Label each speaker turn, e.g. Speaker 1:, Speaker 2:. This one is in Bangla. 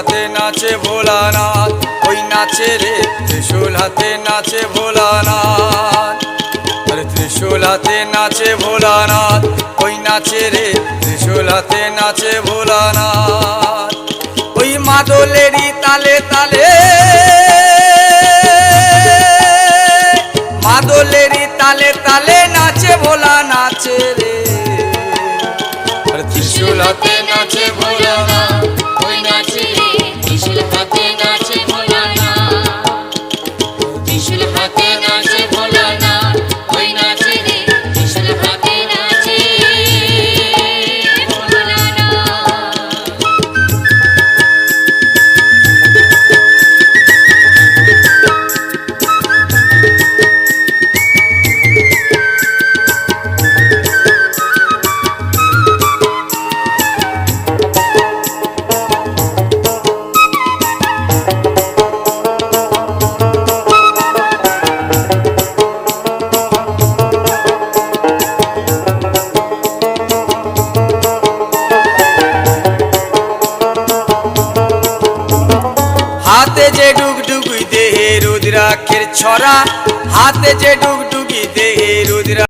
Speaker 1: হাতে নাচে ভোলানাথ, ওই নাচে রে ত্রিশূল হাতে নাচে ভোলানাথ। আরে ত্রিশূল হাতে নাচে ভোলানাথ, ওই নাচে রে ত্রিশূল হাতে নাচে ভোলানাথ। ওই মাদলেরই তালে তালে, মাদলেরই তালে তালে নাচে ভোলা নাচে রে। ত্রিশূল হাতে নাচে ভোলানাথ,
Speaker 2: ওই নাচে রে ত্রিশূল হাতে নাচে ভোলানাথ। ত্রিশূল হাতে নাচে ভোলানাথ, ওই নাচে রে ত্রিশূল হাতে নাচে ভোলানাথ।
Speaker 1: হাতে যে ডুগডুগি দেহে রুদ্রাক্ষের ছড়া, হাতে যে ডুগডুগি